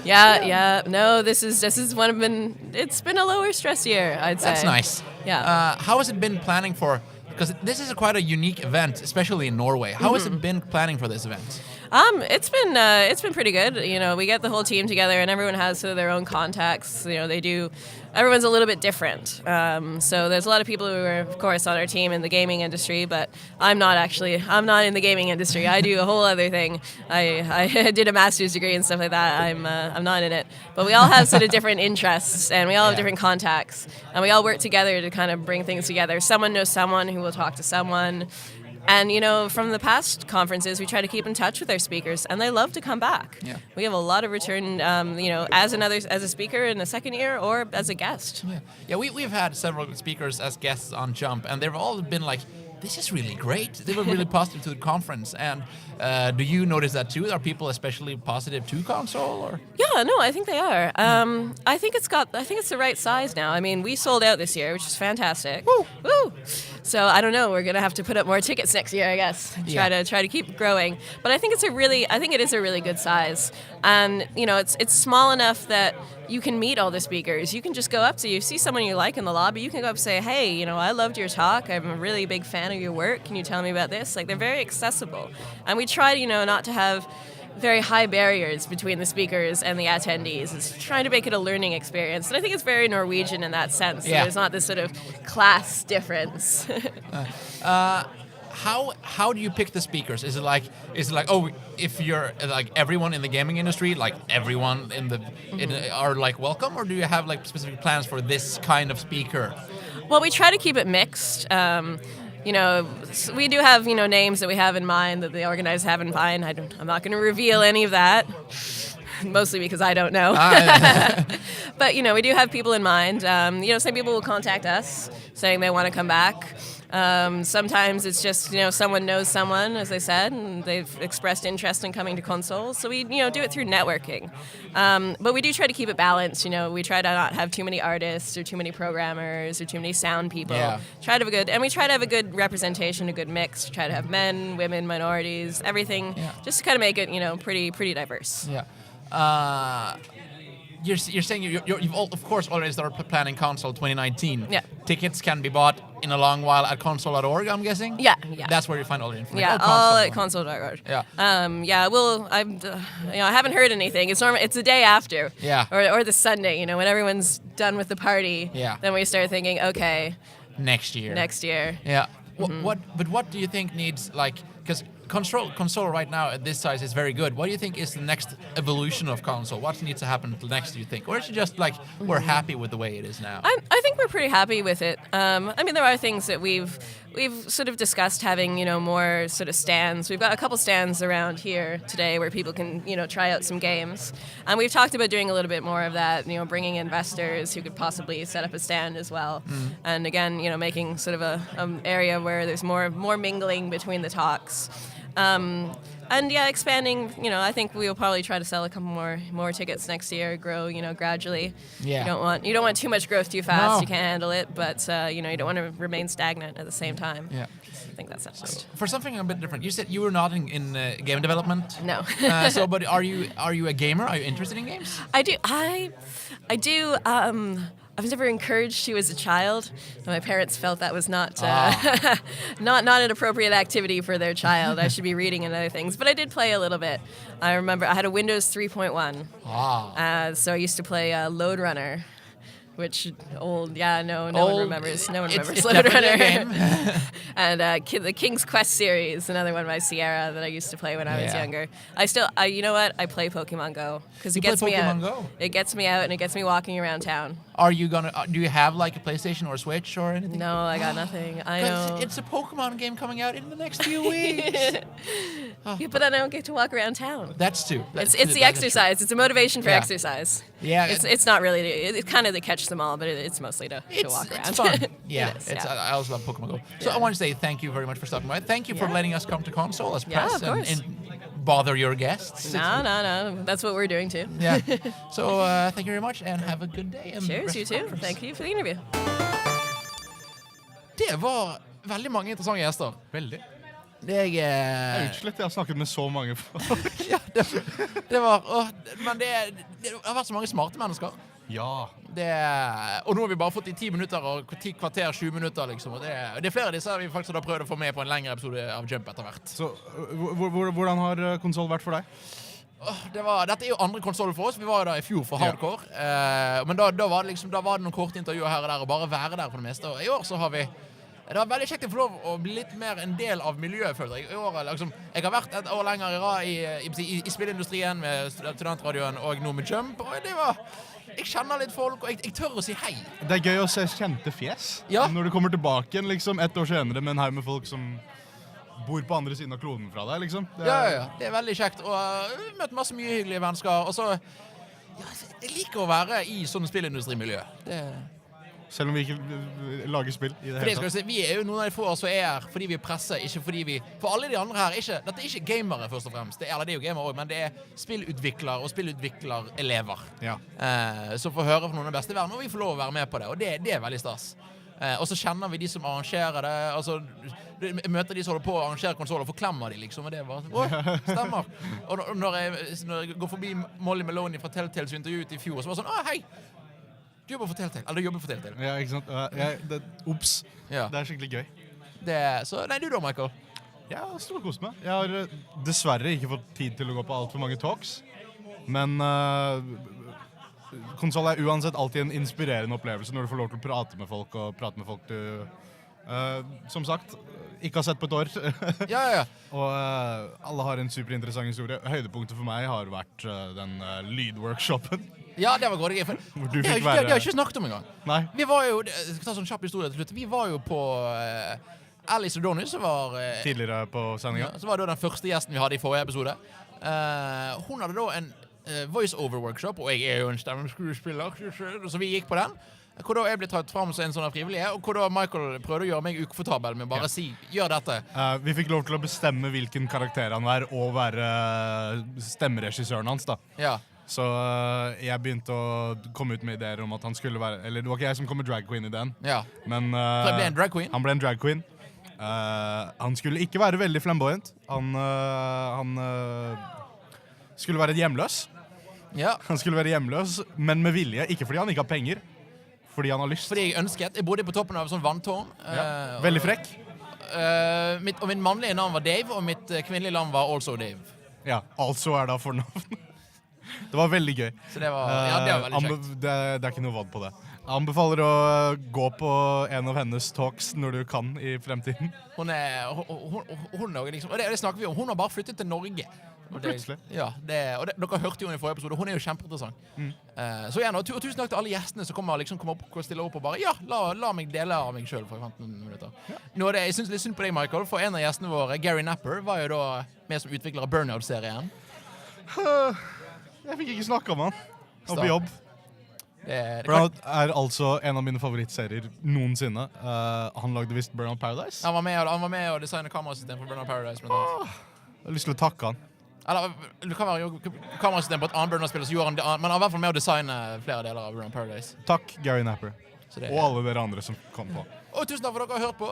Yeah. No, this is it's been a lower stress year, I'd say. That's nice. Yeah. How has it been planning for? Because this is quite a unique event, especially in Norway. How has it been planning for this event? It's been pretty good. We get the whole team together, and everyone has sort of their own contacts. Everyone's a little bit different. So there's a lot of people who are, of course, on our team in the gaming industry, but I'm not in the gaming industry. I do a whole other thing. I did a master's degree and stuff like that. I'm not in it. But we all have sort of different interests, and we all have different contacts, and we all work together to kind of bring things together. Someone knows someone who will talk to someone. And, from the past conferences, we try to keep in touch with our speakers, and they love to come back. Yeah. We have a lot of return, as a speaker in the second year or as a guest. Yeah, we've had several speakers as guests on Jømp, and they've all been like this is really great. They were really positive to the conference. And do you notice that too? Are people especially positive to Konsoll? Or? Yeah, no, I think they are. I think it's the right size now. I mean, we sold out this year, which is fantastic. Woo! Woo! So I don't know. We're gonna have to put up more tickets next year, I guess. Try to keep growing. But I think it is a really good size. And it's small enough that you can meet all the speakers. You can just go up to you, see someone you like in the lobby. You can go up and say, hey, I loved your talk. I'm a really big fan of your work. Can you tell me about this? Like, they're very accessible. And we try, not to have very high barriers between the speakers and the attendees. It's trying to make it a learning experience. And I think it's very Norwegian in that sense. Yeah. There's not this sort of class difference. How do you pick the speakers? Is it like oh, if you're like everyone in the gaming industry, like everyone are like welcome, or do you have like specific plans for this kind of speaker? Well, we try to keep it mixed. We do have names that we have in mind that the organizers have in mind. I'm not going to reveal any of that. Mostly because I don't know. But, we do have people in mind. Some people will contact us saying they want to come back. Sometimes it's just, someone knows someone, as I said, and they've expressed interest in coming to Konsoll. So we, do it through networking. But we do try to keep it balanced. We try to not have too many artists or too many programmers or too many sound people. Yeah. We try to have a good representation, a good mix. Try to have men, women, minorities, everything, just to kind of make it, pretty diverse. Yeah. You're saying you've of course already started planning Konsoll 2019. Yeah. Tickets can be bought in a long while at konsoll.org, I'm guessing? Yeah. That's where you find all the information. Yeah, all at konsoll.org. Yeah. I haven't heard anything. It's the day after. Yeah. Or the Sunday, when everyone's done with the party. Yeah. Then we start thinking, okay. Next year. Yeah. What do you think needs, because Konsoll right now at this size is very good. What do you think is the next evolution of Konsoll? What needs to happen next, do you think? Or is it just we're happy with the way it is now? I think we're pretty happy with it. There are things that we've sort of discussed having, more sort of stands. We've got a couple stands around here today where people can, try out some games. And we've talked about doing a little bit more of that, bringing investors who could possibly set up a stand as well. And again, making sort of an area where there's more mingling between the talks. Expanding, I think we'll probably try to sell a couple more tickets next year, grow, gradually. Yeah. You don't want too much growth too fast. No. You can't handle it, but you don't want to remain stagnant at the same time. Yeah. I think that's best. For something a bit different, you said you were not in game development. No. But are you a gamer? Are you interested in games? I do. I was never encouraged to as a child. My parents felt that was not an appropriate activity for their child. I should be reading and other things. But I did play a little bit. I remember I had a Windows 3.1. So I used to play Lode Runner, which no one remembers. No one remembers Lode Runner. And the King's Quest series, another one by Sierra that I used to play when I was younger. You know what? I play Pokemon Go because it gets me out. Go? It gets me out and it gets me walking around town. Are you do you have a PlayStation or a Switch or anything? No, I got nothing. I know. It's a Pokemon game coming out in the next few weeks. Yeah, but then I don't get to walk around town. That's true. It's the exercise. It's a motivation for exercise. Yeah. It's not really. It's kind of to catch them all, but it's mostly to walk around. It's fun. Yeah. I I also love Pokemon Go. So I want to say thank you very much for stopping by. Thank you for letting us come to Konsoll as press and bother your guests. No. That's what we're doing too. Yeah. So thank you very much and have a good day. Cheers, you too. Thank you for the interview. Det var veldig mange interessante gjester. Veldig. Jeg Utslett, jeg har snakket med så mange folk. Ja, det var men det har vært så mange smarte mennesker. Ja. Og nå har vi bare fått i 10 minutter og 10 kvarter, 20 minutter liksom. Og det er flere av disse vi faktisk har prøvd å få med på en lengre episode av Jømp etter hvert. Så hvordan har Konsoll vært for deg? Dette er jo andre konsoll for oss. Vi var jo der i fjor for hardcore. Men da var det noen korte intervjuer her og der, og bare være der for det meste. Og i år så har vi det var veldig kjekt å få lov å bli litt mer en del av miljøet, føler jeg. I år, jeg har vært et år lenger i spillindustrien med studentradioen og nå med Jømp, og jeg kjenner litt folk, og jeg tør å si hei. Det er gøy å se kjente fjes. Ja. Når du kommer tilbake igjen, et år senere med en haug med folk som bor på andre siden av kloden fra deg, liksom. Det er veldig kjekt, og vi møter masse mye hyggelige mennesker, og så jeg liker å være i sånn spillindustrimiljø. Selv om vi ikke lager spill i det hele tatt. Vi jo noen av de få som fordi vi presser, ikke fordi vi... For alle de andre her, dette ikke gamere først og fremst. Det jo gamere også, men det spillutviklere og spillutviklerelever. Ja. Som får høre fra noen av de beste i verden, og vi får lov å være med på det. Og det veldig stas. Og så kjenner vi de som arrangerer det, altså møter de som holder på å arrangere konsoll og forklemmer de liksom, og det var stemmer. Og når jeg går forbi Molly Maloney fra Telltales intervjuet i fjor, så var det sånn, hei, du jobber for Telltale, eller du jobber for Telltale. Ja, ikke sant? Ops, det skikkelig gøy. Så, nei, du da, Michael? Jeg har storkost meg. Jeg har dessverre ikke fått tid til å gå på alt for mange talks, men... Konsoll uansett alltid en inspirerende opplevelse når du får lov til å prate med folk og prate med folk du, som sagt, ikke har sett på et år. Ja. Og alle har en superinteressant historie. Høydepunktet for meg har vært den lydworkshopen. Ja, det var grådig. Det har jeg ikke snakket om engang. Nei. Vi var jo, jeg skal ta sånn kjapp historie til slutt, vi var jo på Alice O'Donnell, som var... tidligere på sendingen. Så var det den første gjesten vi hadde i forrige episode. Hun hadde da en voice-over-workshop, og jeg jo en stemmeskuespiller, så vi gikk på den, hvor da jeg ble tatt frem som en sånn frivillige, og hvor da Michael prøvde å gjøre meg ukomfortabel med bare si, gjør dette. Vi fikk lov til å bestemme hvilken karakter han var, og være stemmeregissøren hans da. Ja. Så jeg begynte å komme ut med ideer om at han skulle være, eller det var ikke jeg som kom med drag queen i den, men Så jeg ble en drag queen? Han ble en drag queen. Han skulle ikke være veldig flamboyant. Han skulle være hjemløs. Ja. Han skulle være hjemløs, men med vilje. Ikke fordi han ikke har penger, fordi han har lyst. Fordi jeg ønsket. Jeg bodde på toppen av sånn vanntårn. Veldig frekk. Og mitt mannlige navn var Dave, og mitt kvinnelige navn var Also Dave. Ja, altså da fornavn. Det var veldig gøy. Så det var, det var veldig kjekt. Det ikke noe vadd på det. Jeg anbefaler å gå på en av hennes talks når du kan i fremtiden. Hun liksom, og det snakker vi om. Hun har bare flyttet til Norge. Plutselig. Ja, og dere hørte jo henne i forrige episode. Hun jo kjempeinteressant. Så igjen, og tusen takk til alle gjestene som kommer opp og stiller opp og bare, la meg dele av meg selv for 15 minutter. Nå jeg synes litt synd på deg, Michael, for en av gjestene våre, Gary Napper, var jo da med som utvikler av Burnout-serien. Jeg fikk ikke snakke om han. Han på jobb. Burnout altså en av mine favorittserier noensinne. Han lagde visst Burnout Paradise. Han var med og designet kamerasystem for Burnout Paradise. Jeg har lyst til å takke han. Eller, det kan være kamerasystem på et annet Burnout-spill, så gjorde han det, men han har i hvert fall med å designe flere deler av Burnout Paradise. Takk, Gary Napper. Og alle dere andre som kom på. Og tusen takk for at dere har hørt på.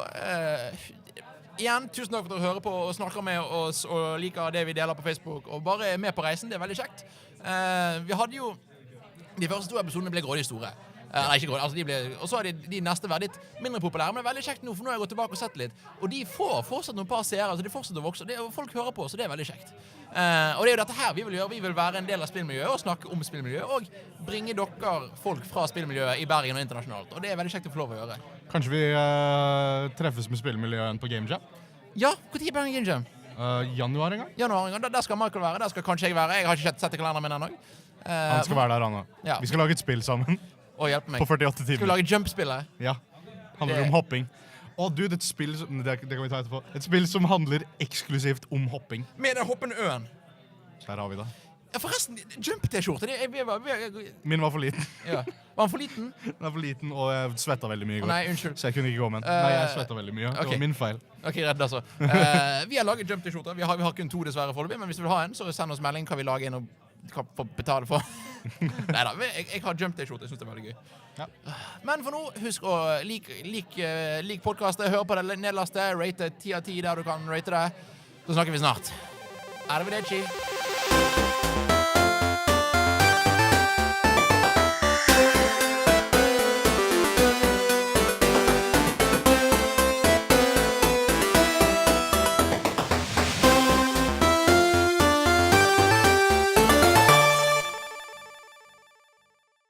Igjen, tusen takk for at dere hører på og snakker med oss og liker det vi deler på Facebook, og bare er med på reisen. Det veldig kjekt. Vi hadde jo de første 2 episodene ble grådig store. Nei, ikke grådig, altså og så har de neste vært litt mindre populære, men det er veldig kjekt nå, for nå har jeg gått tilbake og sett litt, og de får fortsatt noen par seere, altså de fortsetter å vokse, og folk hører på, så det er veldig kjekt. Og det er jo dette her vi vil gjøre, vi vil være en del av spillmiljøet og snakke om spillmiljøet, og bringe dere folk fra spillmiljøet i Bergen og internasjonalt, og det er veldig kjekt å få lov å gjøre. Kanskje vi treffes med spillmiljøet på Game Jam? Ja, hvor tid er Bergen Game Jam? Januar en gang. Der skal Michael være, der skal kanskje jeg være, jeg har ikke sett i kalenderen min ennå. Han skal være der, han også. Ja. Vi skal lage et spill sammen. Og hjelpe meg. På 48 timer. Skal vi lage Jømp-spillet? Ja. Handler om hopping. Dude, et spill det kan vi ta etterpå. Et spill som handler eksklusivt om hopping. Med den hoppende øen. Der har vi det. Ja, forresten, Jømp-t-skjorte. Min var for liten. Ja. Var den for liten? Den var for liten, og jeg svettet veldig mye i går. Nei, unnskyld. Så jeg kunne ikke gå med den. Nei, jeg svettet veldig mye. Det var min feil. Ok, redd altså. Vi har laget Jømp-t-skjorte. Vi har kun 2 dessverre foreløpig, men hvis du vil ha en, så send oss melding. Kan vi lage en og kan få betale for? Neida, jeg har Jømp-t-skjorte. Jeg synes det er veldig gøy. Ja. Men for nå, husk å like podcastet, hør på det nedlaste, rate 10 av 10 der du kan rate det. Så snakker vi snart. Arrivederci.